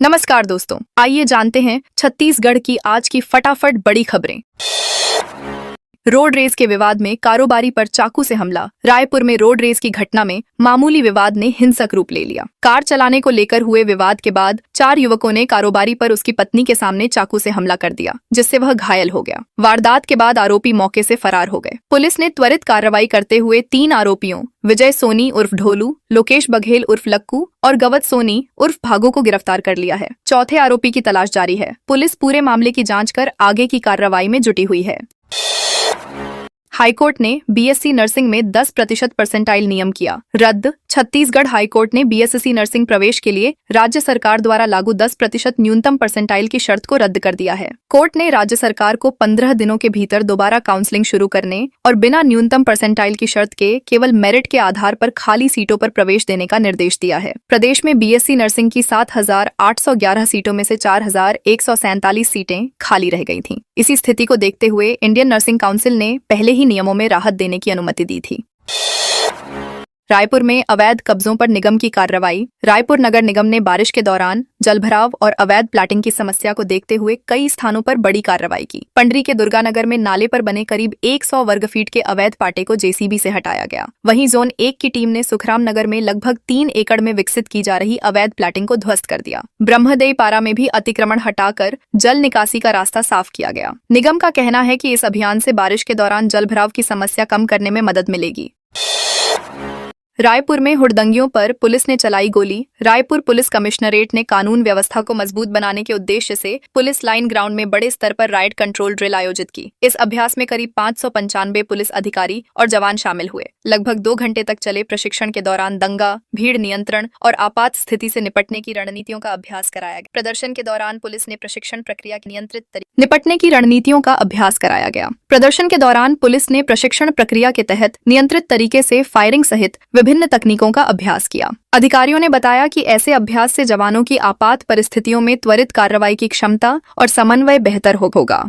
नमस्कार दोस्तों, आइए जानते हैं छत्तीसगढ़ की आज की फटाफट बड़ी खबरें। रोड रेस के विवाद में कारोबारी पर चाकू से हमला। रायपुर में रोड रेस की घटना में मामूली विवाद ने हिंसक रूप ले लिया। कार चलाने को लेकर हुए विवाद के बाद 4 युवकों ने कारोबारी पर उसकी पत्नी के सामने चाकू से हमला कर दिया, जिससे वह घायल हो गया। वारदात के बाद आरोपी मौके से फरार हो गए। पुलिस ने त्वरित कार्रवाई करते हुए 3 आरोपियों विजय सोनी उर्फ ढोलू, लोकेश बघेल उर्फ लक्कू और गवत सोनी उर्फ भागो को गिरफ्तार कर लिया है। चौथे आरोपी की तलाश जारी है। पुलिस पूरे मामले की जांच कर आगे की कार्रवाई में जुटी हुई है। हाईकोर्ट ने बीएससी नर्सिंग में 10% परसेंटाइल नियम किया रद्द। छत्तीसगढ़ हाईकोर्ट ने बीएससी नर्सिंग प्रवेश के लिए राज्य सरकार द्वारा लागू 10% न्यूनतम परसेंटाइल की शर्त को रद्द कर दिया है। कोर्ट ने राज्य सरकार को 15 दिनों के भीतर दोबारा काउंसलिंग शुरू करने और बिना न्यूनतम परसेंटाइल की शर्त के केवल मेरिट के आधार पर खाली सीटों पर प्रवेश देने का निर्देश दिया है। प्रदेश में बीएससी नर्सिंग की 7,811 सीटों में से 4,147 सीटें खाली रह गई थीं। इसी स्थिति को देखते हुए इंडियन नर्सिंग काउंसिल ने पहले ही नियमों में राहत देने की अनुमति दी थी। रायपुर में अवैध कब्जों पर निगम की कार्रवाई। रायपुर नगर निगम ने बारिश के दौरान जलभराव और अवैध प्लाटिंग की समस्या को देखते हुए कई स्थानों पर बड़ी कार्रवाई की। पंडरी के दुर्गानगर में नाले पर बने करीब 100 वर्ग फीट के अवैध पाटे को जेसीबी से हटाया गया। वहीं जोन 1 की टीम ने सुखराम नगर में लगभग 3 एकड़ में विकसित की जा रही अवैध प्लाटिंग को ध्वस्त कर दिया। ब्रह्मदेई पारा में भी अतिक्रमण हटाकर जल निकासी का रास्ता साफ किया गया। निगम का कहना है कि इस अभियान से बारिश के दौरान जलभराव की समस्या कम करने में मदद मिलेगी। रायपुर में हुड़दंगियों पर पुलिस ने चलाई गोली। रायपुर पुलिस कमिश्नरेट ने कानून व्यवस्था को मजबूत बनाने के उद्देश्य से पुलिस लाइन ग्राउंड में बड़े स्तर पर राइट कंट्रोल ड्रिल आयोजित की। इस अभ्यास में करीब 595 पुलिस अधिकारी और जवान शामिल हुए। लगभग 2 घंटे तक चले प्रशिक्षण के दौरान दंगा, भीड़ नियंत्रण और आपात स्थिति से निपटने की रणनीतियों का अभ्यास कराया गया। प्रदर्शन के दौरान पुलिस ने प्रशिक्षण प्रक्रिया की निपटने की रणनीतियों का अभ्यास कराया गया। प्रदर्शन के दौरान पुलिस ने प्रशिक्षण प्रक्रिया के तहत नियंत्रित तरीके से फायरिंग सहित विभिन्न तकनीकों का अभ्यास किया। अधिकारियों ने बताया कि ऐसे अभ्यास से जवानों की आपात परिस्थितियों में त्वरित कार्रवाई की क्षमता और समन्वय बेहतर होगा।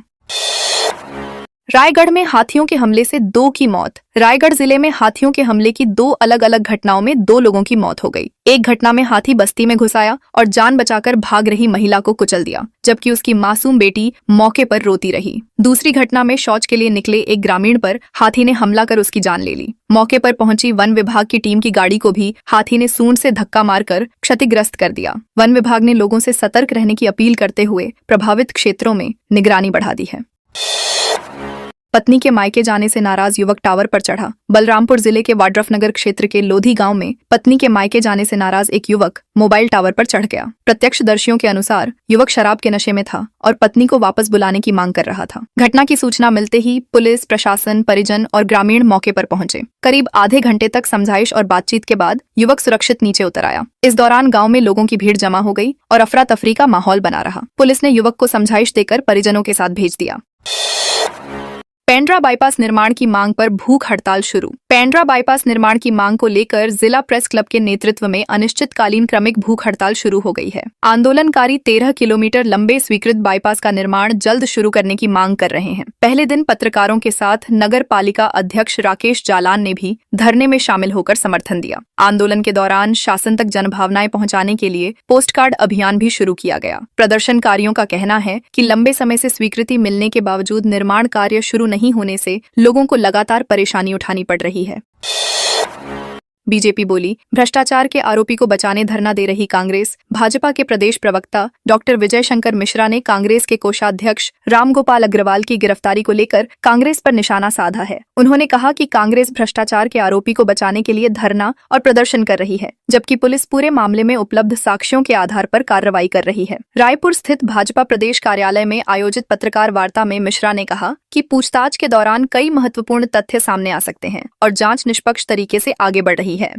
रायगढ़ में हाथियों के हमले से 2 की मौत। रायगढ़ जिले में हाथियों के हमले की 2 अलग अलग घटनाओं में 2 लोगों की मौत हो गई। एक घटना में हाथी बस्ती में घुस आया और जान बचाकर भाग रही महिला को कुचल दिया, जबकि उसकी मासूम बेटी मौके पर रोती रही। दूसरी घटना में शौच के लिए निकले एक ग्रामीण पर हाथी ने हमला कर उसकी जान ले ली। मौके पर पहुंची वन विभाग की टीम की गाड़ी को भी हाथी ने सूंड से धक्का मारकर क्षतिग्रस्त कर दिया। वन विभाग ने लोगों से सतर्क रहने की अपील करते हुए प्रभावित क्षेत्रों में निगरानी बढ़ा दी है। पत्नी के मायके जाने से नाराज युवक टावर पर चढ़ा। बलरामपुर जिले के वाड्रफनगर क्षेत्र के लोधी गांव में पत्नी के मायके जाने से नाराज एक युवक मोबाइल टावर पर चढ़ गया। प्रत्यक्षदर्शियों के अनुसार युवक शराब के नशे में था और पत्नी को वापस बुलाने की मांग कर रहा था। घटना की सूचना मिलते ही पुलिस, प्रशासन, परिजन और ग्रामीण मौके पर पहुंचे। करीब आधे घंटे तक समझाइश और बातचीत के बाद युवक सुरक्षित नीचे उतर आया। इस दौरान गांव में लोगों की भीड़ जमा हो गई और अफरा तफरी का माहौल बना रहा। पुलिस ने युवक को समझाइश देकर परिजनों के साथ भेज दिया। पेंड्रा बाईपास निर्माण की मांग पर भूख हड़ताल शुरू। पेंड्रा बाईपास निर्माण की मांग को लेकर जिला प्रेस क्लब के नेतृत्व में अनिश्चितकालीन क्रमिक भूख हड़ताल शुरू हो गई है। आंदोलनकारी 13 किलोमीटर लंबे स्वीकृत बाईपास का निर्माण जल्द शुरू करने की मांग कर रहे हैं। पहले दिन पत्रकारों के साथ नगर पालिका अध्यक्ष राकेश जालान ने भी धरने में शामिल होकर समर्थन दिया। आंदोलन के दौरान शासन तक जनभावनाएं पहुंचाने के लिए पोस्ट कार्ड अभियान भी शुरू किया गया। प्रदर्शनकारियों का कहना है कि लंबे समय से स्वीकृति मिलने के बावजूद निर्माण कार्य शुरू नहीं होने से लोगों को लगातार परेशानी उठानी पड़ रही है। बीजेपी बोली, भ्रष्टाचार के आरोपी को बचाने धरना दे रही कांग्रेस। भाजपा के प्रदेश प्रवक्ता डॉक्टर विजय शंकर मिश्रा ने कांग्रेस के कोषाध्यक्ष रामगोपाल अग्रवाल की गिरफ्तारी को लेकर कांग्रेस पर निशाना साधा है। उन्होंने कहा कि कांग्रेस भ्रष्टाचार के आरोपी को बचाने के लिए धरना और प्रदर्शन कर रही है, जबकि पुलिस पूरे मामले में उपलब्ध साक्ष्यों के आधार पर कार्रवाई कर रही है। रायपुर स्थित भाजपा प्रदेश कार्यालय में आयोजित पत्रकार वार्ता में मिश्रा ने कहा कि पूछताछ के दौरान कई महत्वपूर्ण तथ्य सामने आ सकते हैं और जांच निष्पक्ष तरीके से आगे बढ़ रही है।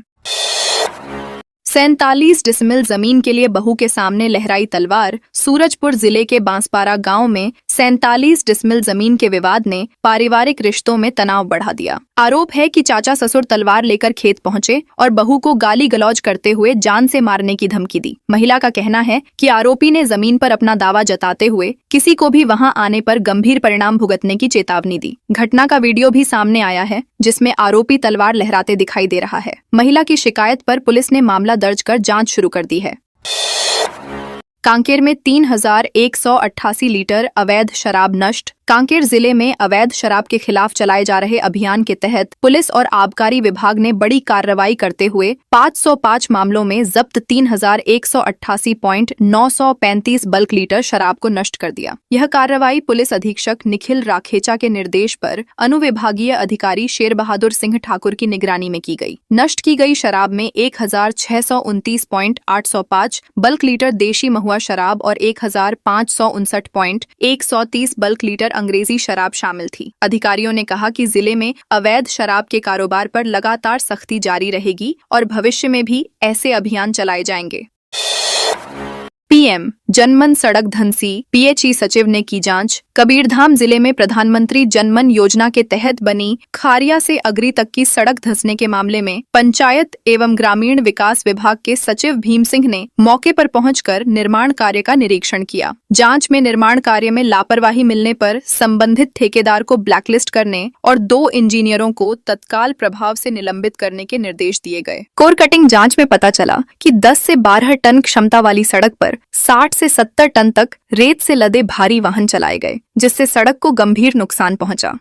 47 डिसमिल जमीन के लिए बहू के सामने लहराई तलवार। सूरजपुर जिले के बांसपारा गांव में 47 डिसमिल जमीन के विवाद ने पारिवारिक रिश्तों में तनाव बढ़ा दिया। आरोप है कि चाचा ससुर तलवार लेकर खेत पहुंचे और बहू को गाली गलौज करते हुए जान से मारने की धमकी दी। महिला का कहना है कि आरोपी ने जमीन पर अपना दावा जताते हुए किसी को भी वहां आने पर गंभीर परिणाम भुगतने की चेतावनी दी। घटना का वीडियो भी सामने आया है, जिसमें आरोपी तलवार लहराते दिखाई दे रहा है। महिला की शिकायत पर पुलिस ने मामला दर्ज कर जांच शुरू कर दी है। कांकेर में 3,188 लीटर अवैध शराब नष्ट। कांकेर जिले में अवैध शराब के खिलाफ चलाए जा रहे अभियान के तहत पुलिस और आबकारी विभाग ने बड़ी कार्रवाई करते हुए 505 मामलों में जब्त 3,188.935 बल्क लीटर शराब को नष्ट कर दिया। यह कार्रवाई पुलिस अधीक्षक निखिल राखेचा के निर्देश पर अनुविभागीय अधिकारी शेर बहादुर सिंह ठाकुर की निगरानी में की गई। नष्ट की गई शराब में 1,629.805 बल्क लीटर देशी महुआ शराब और 1,559.130 बल्क लीटर अंग्रेजी शराब शामिल थी। अधिकारियों ने कहा कि जिले में अवैध शराब के कारोबार पर लगातार सख्ती जारी रहेगी और भविष्य में भी ऐसे अभियान चलाए जाएंगे। पीएम जनमन सड़क धनसी पीएचई सचिव ने की जांच। कबीरधाम जिले में प्रधानमंत्री जनमन योजना के तहत बनी खारिया से अगरी तक की सड़क धंसने के मामले में पंचायत एवं ग्रामीण विकास विभाग के सचिव भीम सिंह ने मौके पर पहुंचकर निर्माण कार्य का निरीक्षण किया। जांच में निर्माण कार्य में लापरवाही मिलने पर संबंधित ठेकेदार को ब्लैकलिस्ट करने और 2 इंजीनियरों को तत्काल प्रभाव से निलंबित करने के निर्देश दिए गए। कोर कटिंग जांच में पता चला कि 10 से 12 टन क्षमता वाली सड़क पर 60 से 70 टन तक रेत से लदे भारी वाहन चलाए गए, जिससे सड़क को गंभीर नुकसान पहुंचा।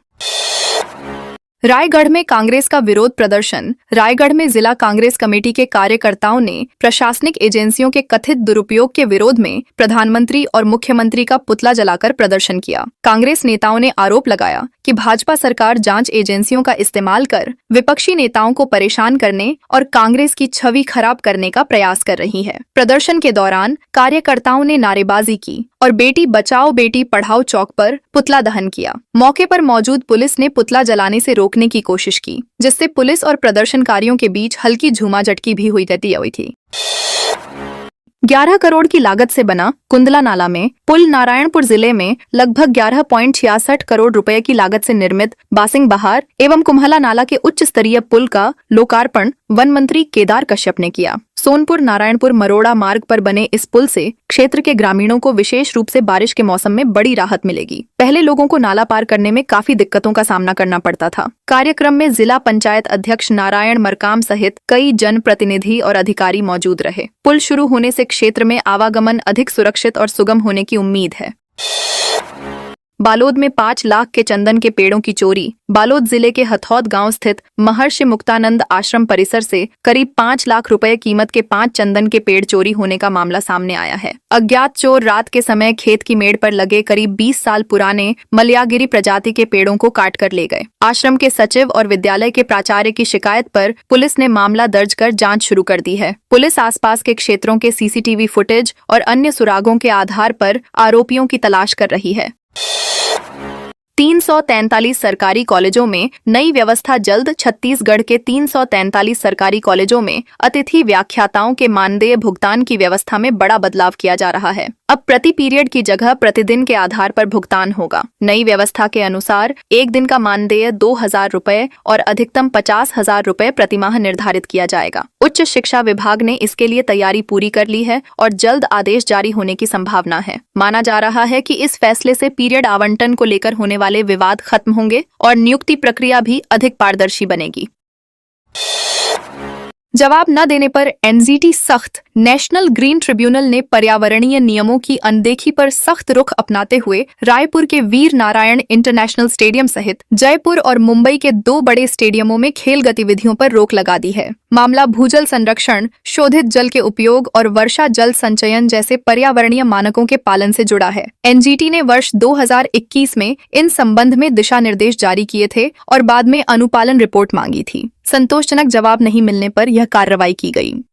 रायगढ़ में कांग्रेस का विरोध प्रदर्शन। रायगढ़ में जिला कांग्रेस कमेटी के कार्यकर्ताओं ने प्रशासनिक एजेंसियों के कथित दुरुपयोग के विरोध में प्रधानमंत्री और मुख्यमंत्री का पुतला जलाकर प्रदर्शन किया। कांग्रेस नेताओं ने आरोप लगाया कि भाजपा सरकार जांच एजेंसियों का इस्तेमाल कर विपक्षी नेताओं को परेशान करने और कांग्रेस की छवि खराब करने का प्रयास कर रही है। प्रदर्शन के दौरान कार्यकर्ताओं ने नारेबाजी की और बेटी बचाओ बेटी पढ़ाओ चौक पर पुतला दहन किया। मौके पर मौजूद पुलिस ने पुतला जलाने से रोकने की कोशिश की, जिससे पुलिस और प्रदर्शनकारियों के बीच हल्की झूमाझटकी भी हुई थी। 11 करोड़ की लागत से बना कुंदला नाला में पुल। नारायणपुर जिले में लगभग 11.66 करोड़ रुपए की लागत से निर्मित बासिंग बहार एवं कुम्हला नाला के उच्च स्तरीय पुल का लोकार्पण वन मंत्री केदार कश्यप ने किया। सोनपुर नारायणपुर मरोड़ा मार्ग पर बने इस पुल से क्षेत्र के ग्रामीणों को विशेष रूप से बारिश के मौसम में बड़ी राहत मिलेगी। पहले लोगों को नाला पार करने में काफी दिक्कतों का सामना करना पड़ता था। कार्यक्रम में जिला पंचायत अध्यक्ष नारायण मरकाम सहित कई जनप्रतिनिधि और अधिकारी मौजूद रहे। पुल शुरू होने से क्षेत्र में आवागमन अधिक सुरक्षित और सुगम होने की उम्मीद है। बालोद में 5 लाख के चंदन के पेड़ों की चोरी। बालोद जिले के हथौद गांव स्थित महर्षि मुक्तानंद आश्रम परिसर से करीब 5 लाख रुपए कीमत के 5 चंदन के पेड़ चोरी होने का मामला सामने आया है। अज्ञात चोर रात के समय खेत की मेड़ पर लगे करीब 20 साल पुराने मलयागिरी प्रजाति के पेड़ों को काट कर ले गए। आश्रम के सचिव और विद्यालय के प्राचार्य की शिकायत पर पुलिस ने मामला दर्ज कर जांच शुरू कर दी है। पुलिस आसपास के क्षेत्रों के सीसीटीवी फुटेज और अन्य सुरागों के आधार पर आरोपियों की तलाश कर रही है। 343 सरकारी कॉलेजों में नई व्यवस्था जल्द। छत्तीसगढ़ के 343 सरकारी कॉलेजों में अतिथि व्याख्याताओं के मानदेय भुगतान की व्यवस्था में बड़ा बदलाव किया जा रहा है। अब प्रति पीरियड की जगह प्रतिदिन के आधार पर भुगतान होगा। नई व्यवस्था के अनुसार एक दिन का मानदेय 2,000 रुपए और अधिकतम 50,000 रुपए प्रतिमाह निर्धारित किया जाएगा। उच्च शिक्षा विभाग ने इसके लिए तैयारी पूरी कर ली है और जल्द आदेश जारी होने की संभावना है। माना जा रहा है कि इस फैसले से पीरियड आवंटन को लेकर होने वाले विवाद खत्म होंगे और नियुक्ति प्रक्रिया भी अधिक पारदर्शी बनेगी। जवाब न देने पर एनजीटी सख्त। नेशनल ग्रीन ट्रिब्यूनल ने पर्यावरणीय नियमों की अनदेखी पर सख्त रुख अपनाते हुए रायपुर के वीर नारायण इंटरनेशनल स्टेडियम सहित जयपुर और मुंबई के 2 बड़े स्टेडियमों में खेल गतिविधियों पर रोक लगा दी है। मामला भूजल संरक्षण, शोधित जल के उपयोग और वर्षा जल संचयन जैसे पर्यावरणीय मानकों के पालन से जुड़ा है। एनजीटी ने वर्ष 2021 में इन संबंध में दिशा निर्देश जारी किए थे और बाद में अनुपालन रिपोर्ट मांगी थी। संतोषजनक जवाब नहीं मिलने पर यह कार्रवाई की गई।